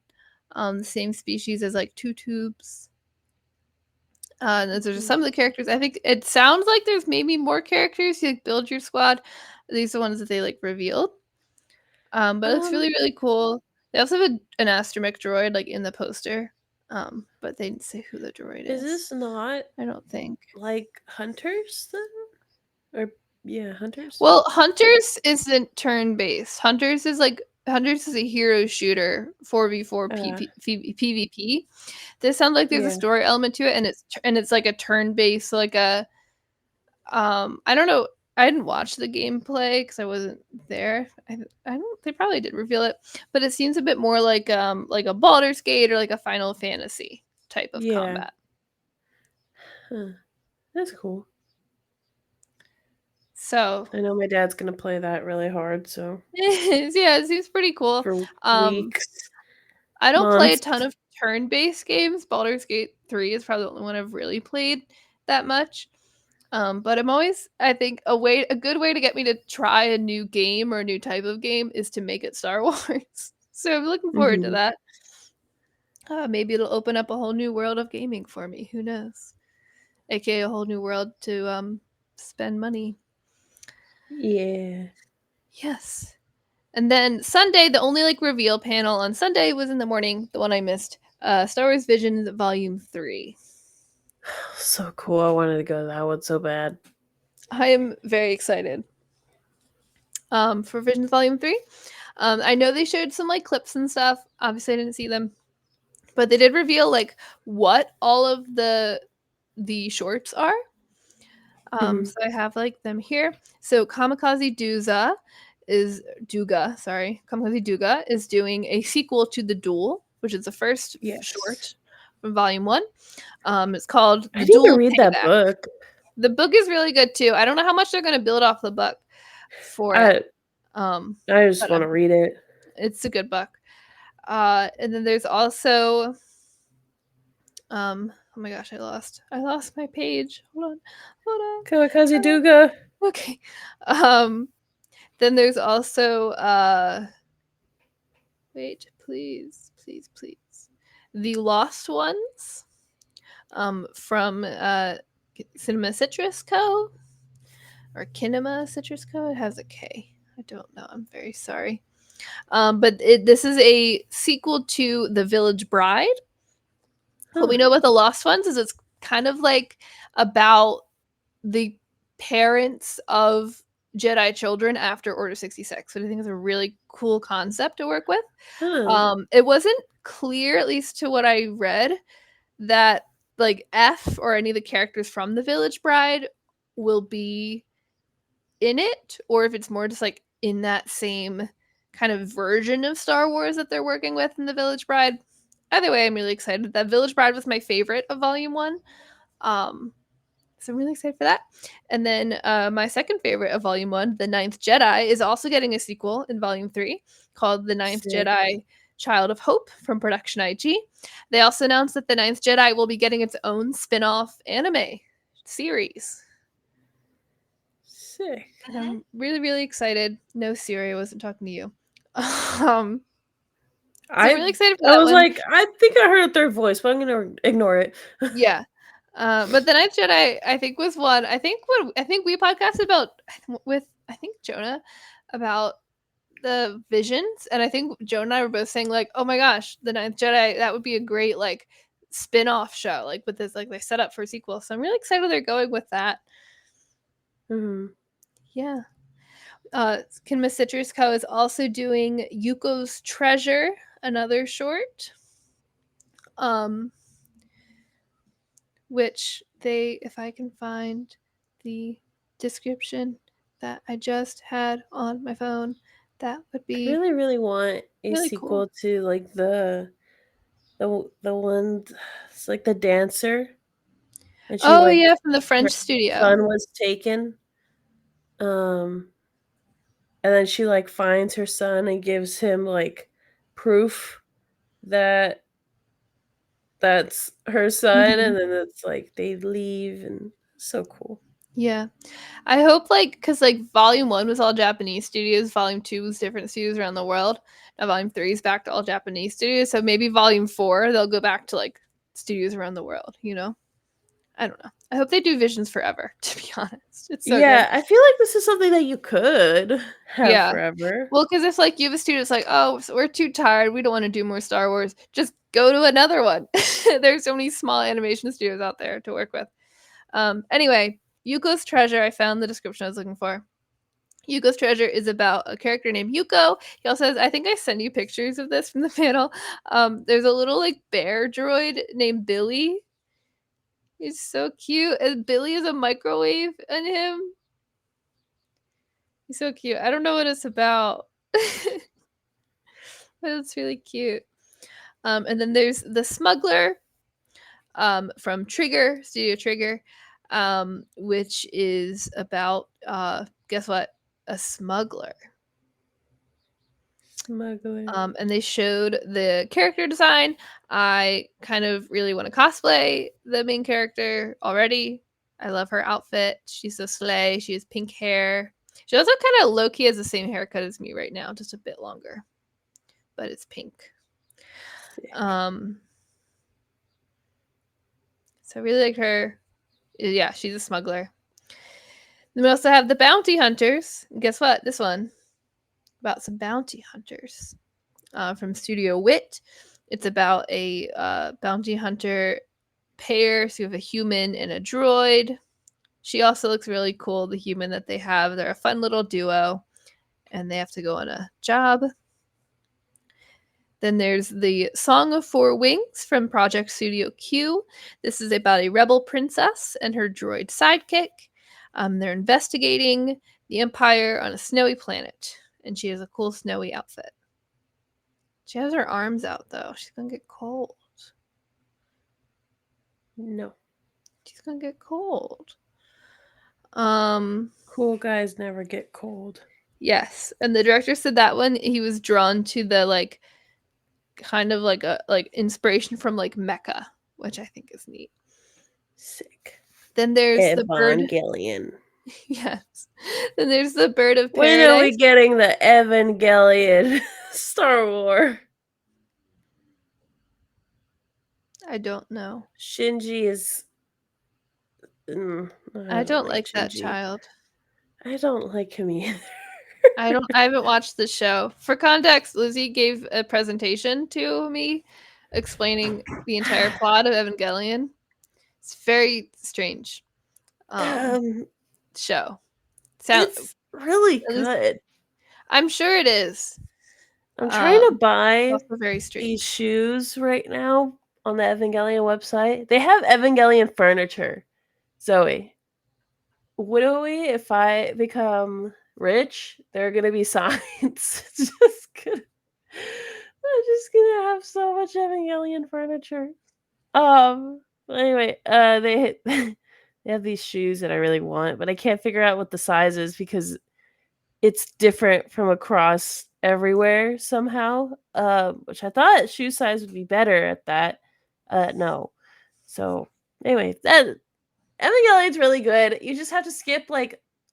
the same species as like Two Tubes. Those are just some of the characters. I think it sounds like there's maybe more characters you like build your squad. These are the ones that they like revealed. But it looks really, really cool. They also have an astromech droid like in the poster. But they didn't say who the droid is. Is this not I don't think. like Hunters then? Or yeah, Hunters? Well, Hunters isn't turn-based. Hunters is a hero shooter 4v4 PvP. This sounds like there's a story element to it, and it's like a turn-based, like a I don't know. I didn't watch the gameplay because I wasn't there. I don't. They probably did reveal it, but it seems a bit more like a Baldur's Gate or like a Final Fantasy type of combat. Huh. That's cool. So I know my dad's gonna play that really hard. So yeah, it seems pretty cool. for weeks. I don't play a months. ton of turn-based games. Baldur's Gate 3 is probably the only one I've really played that much. But I'm always, I think, a good way to get me to try a new game or a new type of game is to make it Star Wars. So I'm looking forward to that. Maybe it'll open up a whole new world of gaming for me. Who knows? AKA a whole new world to spend money. Yeah. Yes. And then Sunday, the only like reveal panel on Sunday was in the morning, the one I missed. Star Wars Visions Volume 3. So cool. I wanted to go to that one so bad. I am very excited. For Visions Volume 3. I know they showed some like clips and stuff. Obviously I didn't see them. But they did reveal like what all of the shorts are. So I have like them here. So Kamikaze Duga is doing a sequel to The Duel, which is the first short from Volume 1. It's called The Duel. I need to read that book. The book is really good too. I don't know how much they're going to build off the book for it. I just want to read it. It's a good book. And then there's also oh my gosh, I lost my page. Hold on. Kamikaze Duga. Okay. Then there's also wait, please. The Lost Ones from Cinema Citrus Co. or Kinema Citrus Co. It has a K. I don't know. I'm very sorry. But this is a sequel to The Village Bride. What we know about The Lost Ones is it's kind of like about the parents of Jedi children after Order 66. So I think it's a really cool concept to work with. It wasn't clear, at least to what I read, that like F or any of the characters from The Village Bride will be in it, or if it's more just like in that same kind of version of Star Wars that they're working with in The Village Bride. Either way, I'm really excited. That Village Bride was my favorite of Volume 1. So I'm really excited for that. And then my second favorite of Volume 1, The Ninth Jedi, is also getting a sequel in Volume 3 called The Ninth Jedi Child of Hope from Production IG. They also announced that The Ninth Jedi will be getting its own spin-off anime series. Sick. I'm really, really excited. No, Siri, I wasn't talking to you. I'm really excited for that. I was like, I think I heard a third voice, but I'm gonna ignore it. Yeah. But The Ninth Jedi, I think, was one. I think we podcasted about with Jonah about the Visions, and I think Jonah and I were both saying like, oh my gosh, The Ninth Jedi, that would be a great like spin-off show, like with this, like they set up for a sequel. So I'm really excited they're going with that. Mm-hmm. Yeah. Kinma Citrus Co. is also doing Yuko's Treasure, another short. Which they, if I can find the description that I just had on my phone, that would I be really, really want a really cool. sequel to like the one. It's like the dancer, and she Oh like yeah, from the her French studio. son was taken. Um, and then she like finds her son and gives him like proof that that's her son, Mhm. and then it's like they leave, and so cool. Yeah, I hope because Volume 1 was all Japanese studios, Volume 2 was different studios around the world. Now Volume 3 is back to all Japanese studios, so maybe Volume 4 they'll go back to studios around the world. I don't know. I hope they do Visions Forever. To be honest, it's so good. Yeah, I feel like this is something that you could have Yeah. forever. Well, because if you have a student that's like, oh, so we're too tired, we don't want to do more Star Wars, just go to another one. There's so many small animation studios out there to work with. Anyway, Yuko's Treasure. I found the description I was looking for. Yuko's Treasure is about a character named Yuko. He also says, I think I sent you pictures of this from the panel. There's a little bear droid named Billy. He's so cute. And Billy is a microwave in him. He's so cute. I don't know what it's about. But it's really cute. And then there's the Smuggler from Trigger, Studio Trigger, which is about, guess what? A smuggler. Smuggler. And they showed the character design. I kind of really want to cosplay the main character already. I love her outfit. She's so slay. She has pink hair. She also kind of low key has the same haircut as me right now, just a bit longer, but it's pink. Sick. So I really like her. Yeah, she's a smuggler. Then we also have the bounty hunters. Guess what? This one about some bounty hunters from Studio Wit. It's about a bounty hunter pair. So you have a human and a droid. She also looks really cool. The human that they have, they're a fun little duo, and they have to go on a job. Then there's the Song of Four Wings from Project Studio Q. This is about a rebel princess and her droid sidekick. They're investigating the Empire on a snowy planet, and she has a cool snowy outfit. She has her arms out, though. She's going to get cold. No. She's going to get cold. Cool guys never get cold. Yes. And the director said that one, he was drawn to the, kind of inspiration from, Mecca, which I think is neat. Sick. Then there's the bird. Evangelion. Yes. Then there's the Bird of When Paradise. are we getting the Evangelion Star Wars? I don't know. Shinji is. I don't like that Shinji. child. I don't like him either. I haven't watched the show. For context, Lizzy gave a presentation to me explaining the entire plot of Evangelion. It's very strange. Show. It's really at least- good. I'm sure it is. I'm trying to It's buy also very these strange. shoes right now on the Evangelion website. They have Evangelion furniture. Zoe, Widowy, if I become rich, there are gonna be signs. It's just gonna, I'm just gonna have so much Evangelion furniture. Anyway, they they have these shoes that I really want, but I can't figure out what the size is because it's different from across everywhere somehow. Which I thought shoe size would be better at that. No. So anyway, that Evangelion's really good. You just have to skip a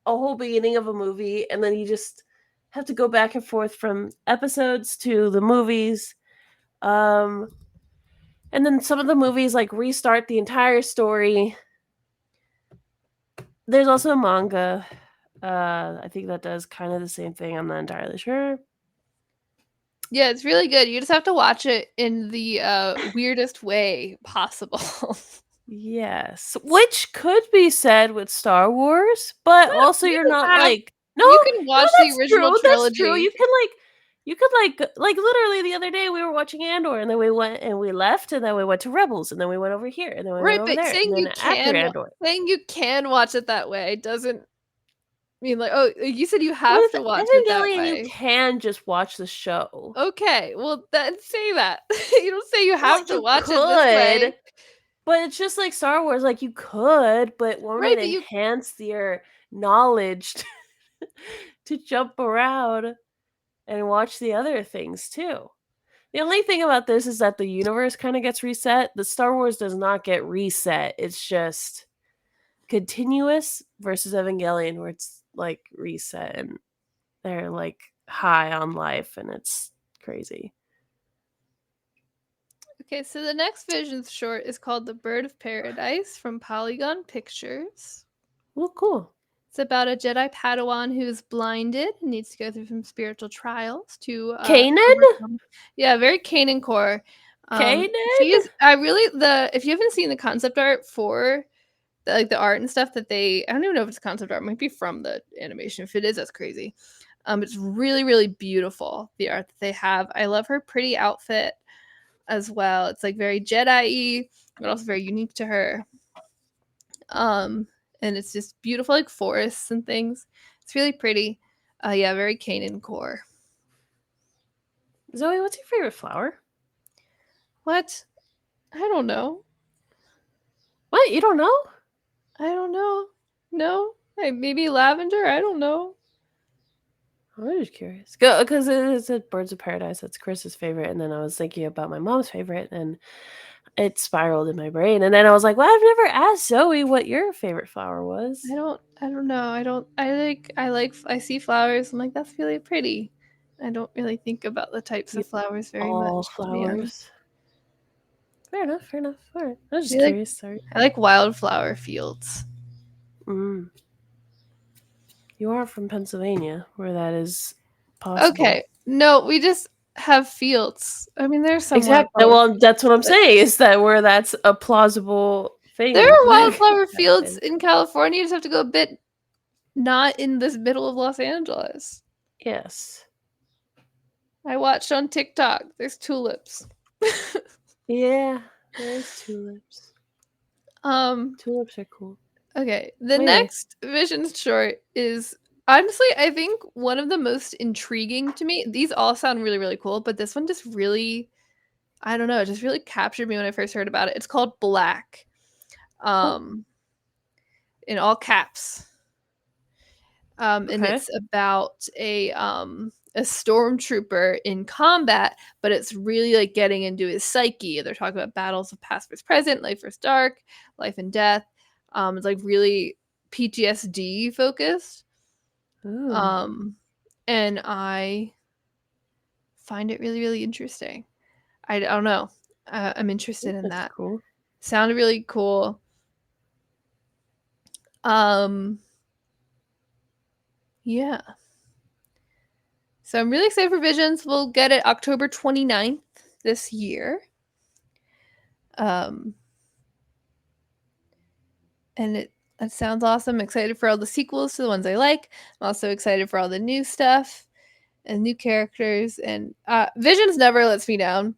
whole beginning of a movie, and then you just have to go back and forth from episodes to the movies. And then some of the movies restart the entire story. There's also a manga. I think that does kind of the same thing. I'm not entirely sure. Yeah, it's really good. You just have to watch it in the weirdest way possible. Yes, which could be said with Star Wars, but also you're not have No, You can watch the that's original true. That's true. trilogy. You could like literally the other day we were watching Andor, and then we went and we left, and then we went to Rebels, and then we went over here, and then we Right, went over but there, and then after Andor. saying you can watch it that way doesn't mean like, oh, you said you have With to watch it that Evangelion, you way. can just watch the show. Okay, well then say that. You don't say you Well, have to you watch it this way. could, but it's just like Star Wars. Like you could, but won't Right, it but you enhance your knowledge to jump around and watch the other things too? The only thing about this is that the universe kind of gets reset. The Star Wars does not get reset. It's just continuous versus Evangelion, where it's like reset and they're like high on life and it's crazy. Okay, so the next Visions short is called The Bird of Paradise from Polygon Pictures. Well, cool. It's about a Jedi Padawan who is blinded and needs to go through some spiritual trials to Kanan? overcome. Yeah, very Kanan core. Kanan? She is. I really the if you haven't seen the concept art for the art and stuff that they, I don't even know if it's concept art. It might be from the animation. If it is, that's crazy. It's really really beautiful the art that they have. I love her pretty outfit as well. It's like very Jedi-y, but also very unique to her. And it's just beautiful, like forests and things. It's really pretty. Yeah, very Kanan core. Zoe, what's your favorite flower? What? I don't know. What? You don't know? I don't know. No, maybe lavender. I don't know. I'm just curious. Because it's a Birds of Paradise. That's Chris's favorite. And then I was thinking about my mom's favorite, and it spiraled in my brain. And then I was like, well, I've never asked Zoe what your favorite flower was. I don't know. I see flowers. I'm like, that's really pretty. I don't really think about the types You of flowers very all much, to be honest. flowers. Fair enough. Fair enough. All right. I was just I like curious. Sorry. I like wildflower fields. Mm. You are from Pennsylvania, where that is possible. Okay. No, we just have fields. I mean, there's some Exactly. wildflower Well, that's what I'm saying. Is that where that's a plausible thing? There are that wildflower could fields happen. in California. You just have to go a bit not in this middle of Los Angeles. Yes. I watched on TikTok. There's tulips. Yeah. There's tulips. Tulips are cool. Okay. The Anyway. next Visions short is honestly, I think one of the most intriguing to me. These all sound really, really cool, but this one just really, I don't know, it just really captured me when I first heard about it. It's called Black. In all caps. And Okay. it's about a stormtrooper in combat, but it's really like getting into his psyche. They're talking about battles of past versus present, life versus dark, life and death. It's like really PTSD focused. Ooh. And I find it really, really interesting. I don't know. I'm interested in That's that. cool. Sounded really cool. Yeah. So I'm really excited for Visions. We'll get it October 29th this year. And it sounds awesome. I'm excited for all the sequels to the ones I like. I'm also excited for all the new stuff and new characters. And Visions never lets me down.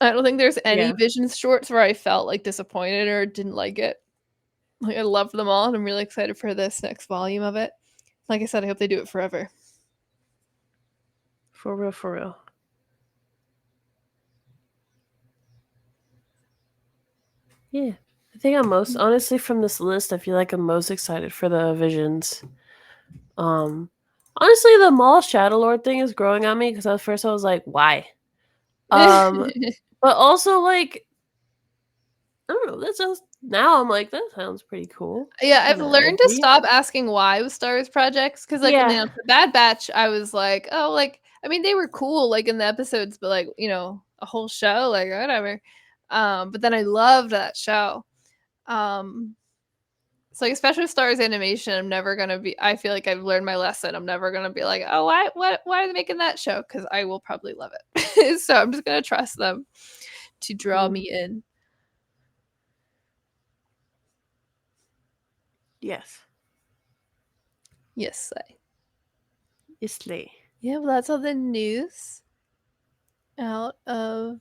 I don't think there's any Visions shorts where I felt like disappointed or didn't like it. Like I loved them all, and I'm really excited for this next volume of it. Like I said, I hope they do it forever. For real, for real. Yeah. I think I'm most honestly from this list, I feel like I'm most excited for the Visions. Honestly, the Maul Shadow Lord thing is growing on me because at first I was like, why? But also like I don't know, that sounds now I'm like, that sounds pretty cool. Yeah, I've Kinda learned to edgy. stop asking why with Star Wars projects because, like, when they announced the Bad Batch, I was like, oh, like, I mean, they were cool, like, in the episodes, but, like, you know, a whole show, like, whatever. But then I loved that show. So, like, especially with Star Wars animation, I'm never gonna be. I feel like I've learned my lesson. I'm never gonna be like, oh, why are they making that show? Because I will probably love it. So I'm just gonna trust them to draw me in. Yes. Yes, I. Obviously. Yeah, well, that's all the news out of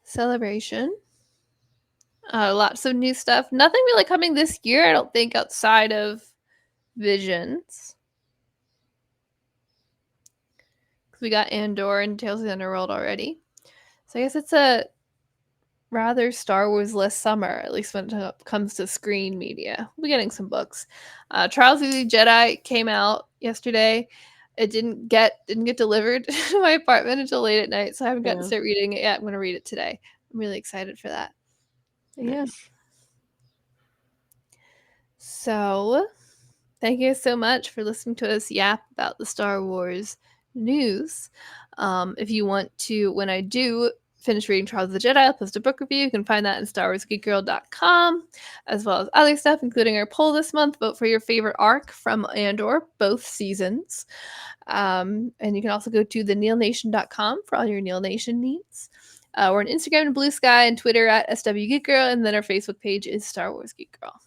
Celebration. Lots of new stuff. Nothing really coming this year, I don't think, outside of Visions. Because we got Andor and Tales of the Underworld already. So I guess it's a rather Star Wars-less summer, at least when it comes to screen media. We'll be getting some books. Trials of the Jedi came out yesterday. It didn't get delivered to my apartment until late at night, so I haven't gotten to start reading it yet. I'm going to read it today. I'm really excited for that. Yeah. Nice. So, thank you so much for listening to us yap about the Star Wars news. If you want to, when I do finish reading Trials of the Jedi, I'll post a book review. You can find that in StarWarsGeekGirl.com, as well as other stuff, including our poll this month. Vote for your favorite arc from Andor, both seasons. And you can also go to theneilnation.com for all your Neil Nation needs. We're on Instagram and Blue Sky and Twitter at SWGeekGirl, and then our Facebook page is Star Wars Geek Girl.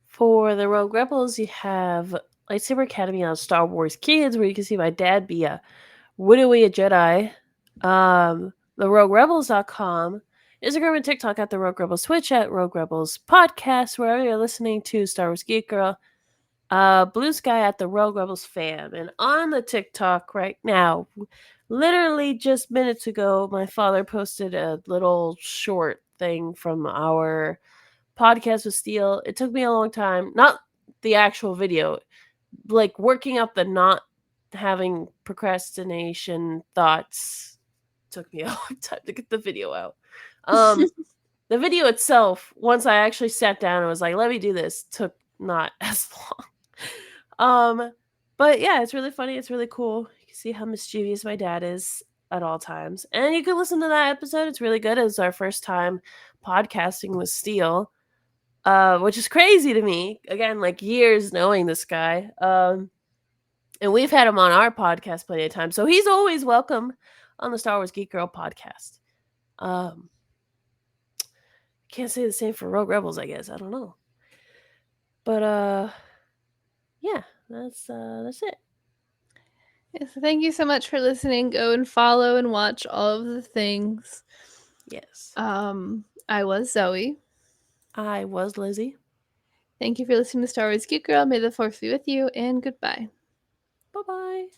For the Rogue Rebels, you have Lightsaber Academy on Star Wars Kids, where you can see my dad be a Widowy a Jedi. TheRogueRebels.com, Instagram and TikTok at The Rogue Rebels, Twitch at Rogue Rebels Podcast, wherever you're listening to Star Wars Geek Girl. Blue Sky at The Rogue Rebels Fam. And on the TikTok right now, literally just minutes ago, my father posted a little short thing from our podcast with Steel. It took me a long time, not the actual video, like working up the not having procrastination thoughts took me a long time to get the video out. The video itself, once I actually sat down and was like, let me do this, took not as long. But yeah, it's really funny. It's really cool. You can see how mischievous my dad is at all times. And you can listen to that episode. It's really good. It was our first time podcasting with Steel. Which is crazy to me. Again, like years knowing this guy. And we've had him on our podcast plenty of times. So he's always welcome on the Star Wars Geek Girl podcast. Can't say the same for Rogue Rebels, I guess. I don't know. But yeah, that's it. Yes, thank you so much for listening. Go and follow and watch all of the things. Yes. I was Zoe. I was Lizzy. Thank you for listening to Star Wars Geek Girl. May the Force be with you, and goodbye. Bye-bye.